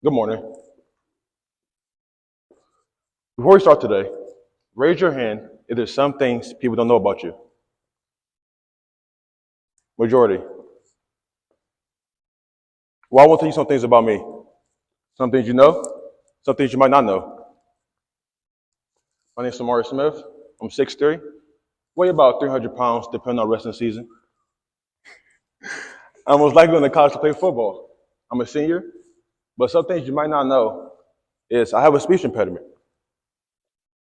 Good morning. Before we start today, raise your hand if there's some things people don't know about you. Majority. Well, I want to tell you some things about me. Some things you know, some things you might not know. My name is Samari Smith. I'm 6'3", weigh about 300 pounds depending on wrestling season. I'm most likely going to college to play football. I'm a senior, but some things you might not know is I have a speech impediment.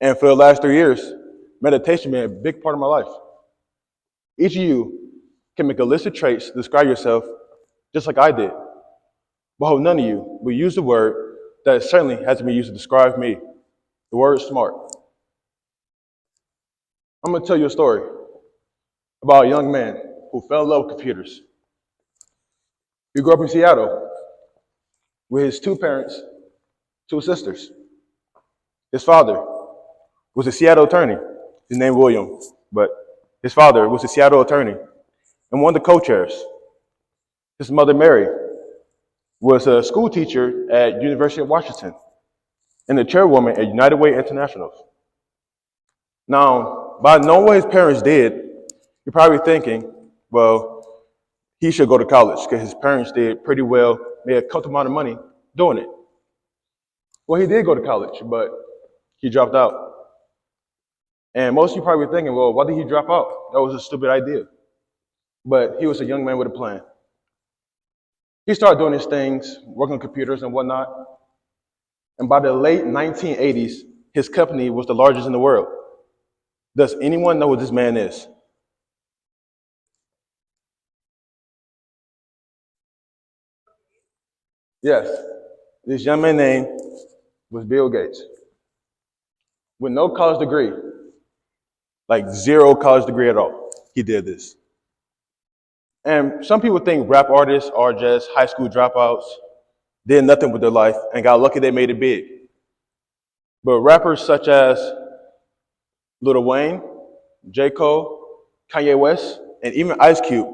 And for the last 3 years, meditation been a big part of my life. Each of you can make a list of traits to describe yourself just like I did. But how none of you will use the word that certainly hasn't been used to describe me. The word smart. I'm going to tell you a story about a young man who fell in love with computers. He grew up in Seattle with his two parents, two sisters. His father was a Seattle attorney. His name William, but his father was a Seattle attorney and one of the co-chairs. His mother, Mary, was a school teacher at University of Washington and the chairwoman at United Way International. Now, by knowing what his parents did, you're probably thinking, well, he should go to college because his parents did pretty well, made a couple amount of money doing it. Well, he did go to college, but he dropped out. And most of you probably thinking, well, why did he drop out? That was a stupid idea. But he was a young man with a plan. He started doing his things, working on computers and whatnot. And by the late 1980s, his company was the largest in the world. Does anyone know who this man is? Yes, this young man's name was Bill Gates. With no college degree, like zero college degree at all, he did this. And some people think rap artists are just high school dropouts, did nothing with their life, and got lucky they made it big. But rappers such as Lil Wayne, J. Cole, Kanye West, and even Ice Cube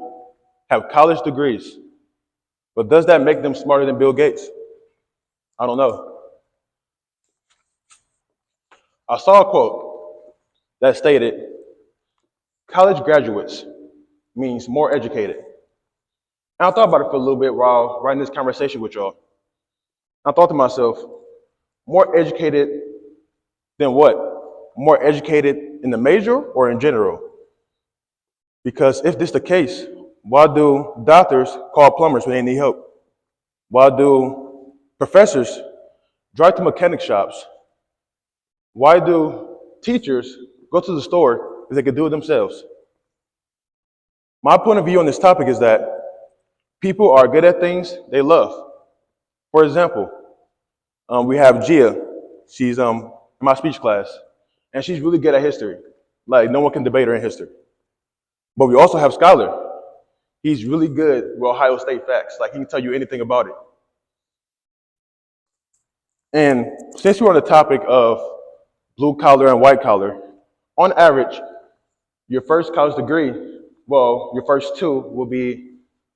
have college degrees. But does that make them smarter than Bill Gates? I don't know. I saw a quote that stated, college graduates means more educated. And I thought about it for a little bit while writing this conversation with y'all. I thought to myself, more educated than what? More educated in the major or in general? Because if this is the case, why do doctors call plumbers when they need help? Why do professors drive to mechanic shops? Why do teachers go to the store if they could do it themselves? My point of view on this topic is that people are good at things they love. For example, we have Gia. She's in my speech class, and she's really good at history. Like, no one can debate her in history. But we also have Skylar. He's really good with Ohio State facts. Like, he can tell you anything about it. And since we're on the topic of blue collar and white collar, on average, your first college degree, well, your first two will be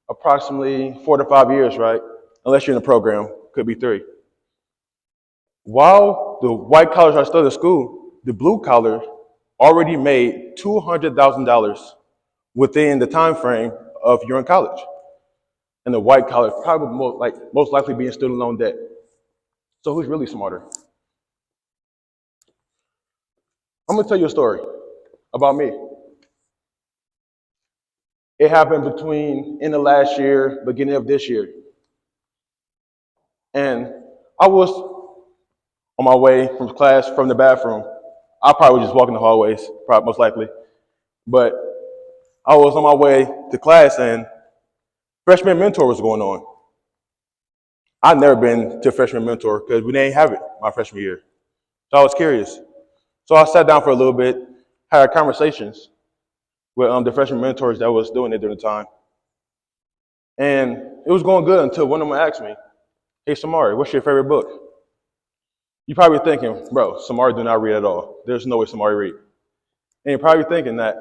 approximately 4 to 5 years, right? Unless you're in a program, could be 3. While the white collars are still at school, the blue collar already made $200,000 within the time frame of you're in college. And the white collar probably most likely be in student loan debt. So who's really smarter? I'm gonna tell you a story about me. It happened between in the last year, beginning of this year. And I was on my way from class, from the bathroom. I probably was just walking the hallways, probably most likely. But I was on my way to class and freshman mentor was going on. I'd never been to freshman mentor because we didn't have it my freshman year. So I was curious. So I sat down for a little bit, had conversations with the freshman mentors that was doing it during the time. And it was going good until one of them asked me, hey, Samari, what's your favorite book? You're probably thinking, bro, Samari do not read at all. There's no way Samari read. And you're probably thinking that.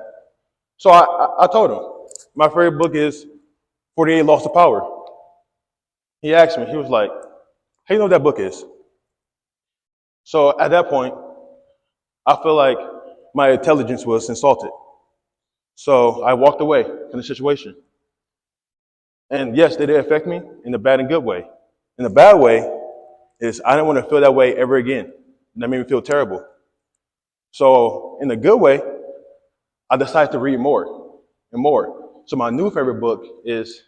So I told him, my favorite book is 48 Laws of Power. He asked me, he was like, How you know what that book is? So at that point, I feel like my intelligence was insulted. So I walked away from the situation. And yes, they did affect me in the bad and good way. In the bad way is I didn't want to feel that way ever again. And that made me feel terrible. So in the good way, I decided to read more and more. So my new favorite book is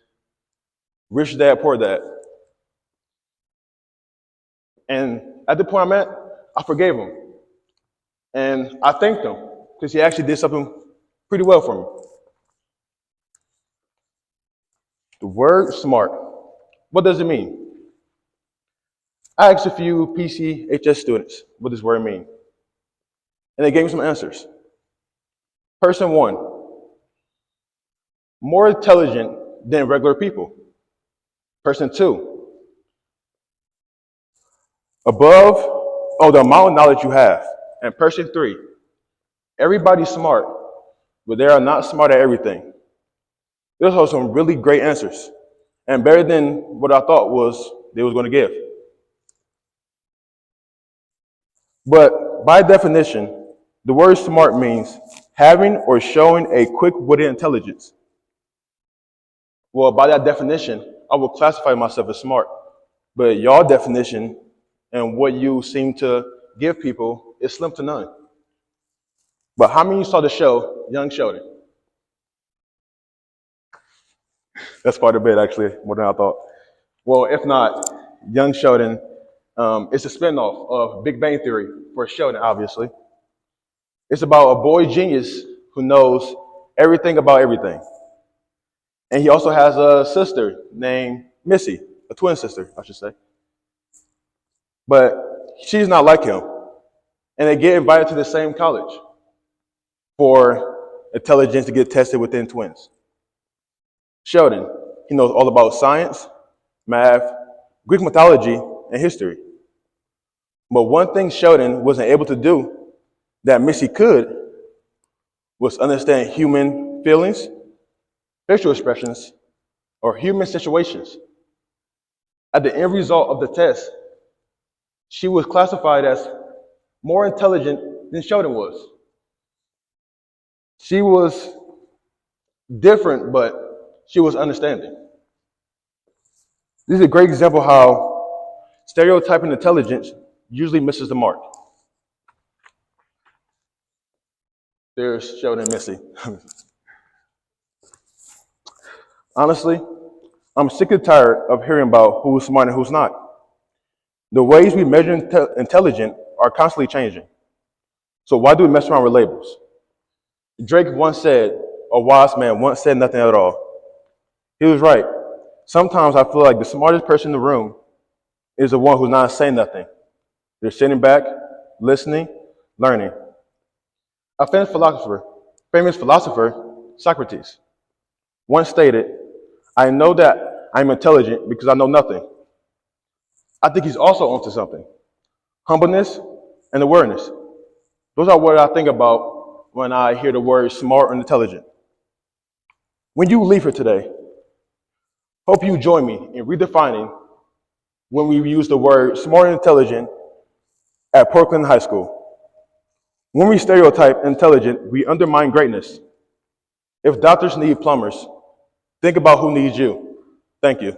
Rich Dad, Poor Dad. And at the point I'm at, I forgave him. And I thanked him because he actually did something pretty well for me. The word smart. What does it mean? I asked a few PCHS students what this word means. And they gave me some answers. Person one, more intelligent than regular people. Person two, above, the amount of knowledge you have. And person three, everybody's smart, but they are not smart at everything. Those are some really great answers, and better than what I thought they was going to give. But by definition, the word smart means having or showing a quick-witted intelligence. Well, by that definition, I would classify myself as smart. But your definition and what you seem to give people is slim to none. But how many saw the show Young Sheldon? That's quite a bit, actually, more than I thought. Well, if not, Young Sheldon is a spinoff of Big Bang Theory for Sheldon, obviously. It's about a boy genius who knows everything about everything. And he also has a sister named Missy, a twin sister, I should say. But she's not like him. And they get invited to the same college for intelligence to get tested within twins. Sheldon, he knows all about science, math, Greek mythology, and history. But one thing Sheldon wasn't able to do that Missy could was understand human feelings, facial expressions, or human situations. At the end result of the test, she was classified as more intelligent than Sheldon was. She was different, but she was understanding. This is a great example of how stereotyping intelligence usually misses the mark. There's Sheldon and Missy. Honestly, I'm sick and tired of hearing about who's smart and who's not. The ways we measure intelligence are constantly changing. So why do we mess around with labels? Drake once said, a wise man once said nothing at all. He was right. Sometimes I feel like the smartest person in the room is the one who's not saying nothing. They're sitting back, listening, learning. A famous philosopher, Socrates, once stated, I know that I'm intelligent because I know nothing. I think he's also onto something. Humbleness and awareness. Those are what I think about when I hear the word smart and intelligent. When you leave here today, hope you join me in redefining when we use the word smart and intelligent at Portland High School. When we stereotype intelligent, we undermine greatness. If doctors need plumbers, think about who needs you. Thank you.